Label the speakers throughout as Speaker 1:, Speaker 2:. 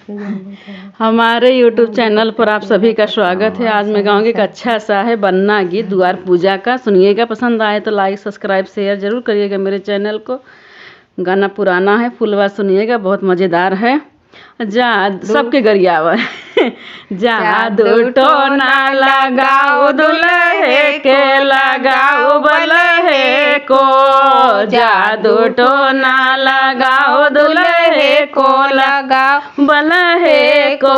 Speaker 1: हमारे YouTube channel पर आप सभी का स्वागत है। आज मैं गाऊंगी एक अच्छा सा है बन्ना गीत द्वार पूजा का। सुनिएगा, पसंद आए तो लाइक सब्सक्राइब शेयर जरूर करिएगा मेरे चैनल को। गाना पुराना है, फुल बात सुनिएगा, बहुत मज़ेदार है। सबके गरियावा जादू टोना लगाओ दुल्हे के लगाओ बल्हे को, जादू टोना लगाओ दुल्हे को लगाओ बल्हे को।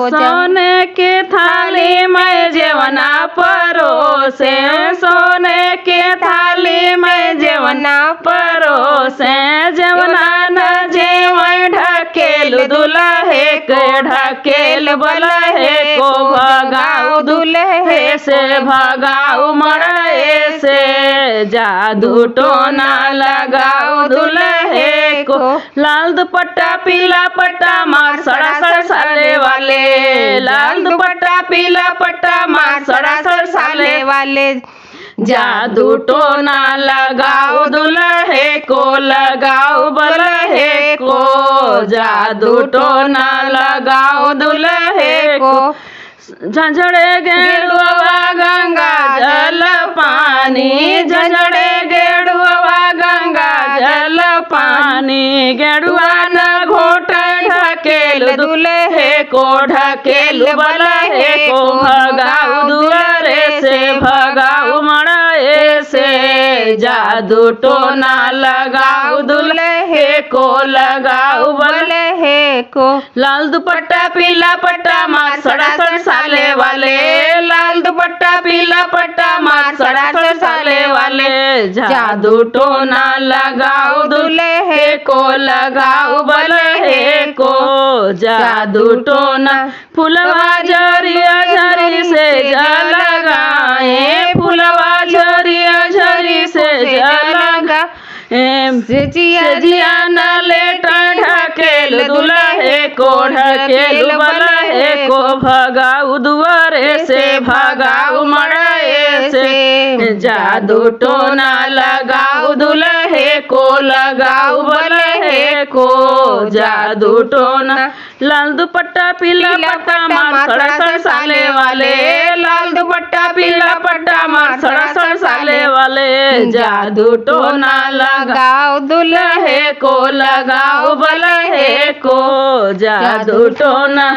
Speaker 1: सोने के थाली में जेवना परोसे, सोने के थाली में जेवना परोसे, जेवना न जेवन ढकेल दुल्हे के ढकेल बल्हे को, भगाओ दुल्हे से भगाओ मड़े से, जादू टोना लगाओ दुल्हे को। लाल दुपट्टा पीला पट्टा मार सड़ा सड़ साले वाले, लाल दुपट्टा पीला पट्टा मार सड़ा सड़ साले वाले, जादू टोना लगाओ दुल्हे को लगाओ बल्हे को, जादू टोना लगाओ दुल्हे को। झंझड़े गेड़ुआ गंगा जल पानी, झंझड़े गेड़ुआ गंगा जल पानी, गेड़ुआ न घोट ढकेल दुल्हे को ढकेल बल्हे को, भगाओ दुआरे से भगाओ मड़े से, जादू टोना लगाओ दुल्हे को लगाओ बल्हे को। लाल दुपट्टा पीला पट्टा मार सड़ा सड़ साले वाले, लाल दुपट्टा पीला पट्टा मार सड़ा सड़ साले वाले, जादू टोना लगाओ दुल्हे को लगाओ बल्हे को, जादू टोना। फुलवा झरिया झरी से जल लगाए, फुलवा झरिया झरी से जल लगा, जिया न लेट ढकेल दुल्हे को ढकेल बल्हे को, भगाओ दुआरे से भगाओ मड़े से, जादू टोना लगाओ दुल्हे को लगाओ बल्हे को, जादू टोना। लाल दुपट्टा पीला पट्टा मार सड़ा सड़ साले वाले, लाल दुपट्टा पीला पट्टा मार सड़ा सड़ साले वाले, जादू टोना लगाओ दुल्हे को लगाओ बल्हे को, जादू टोना।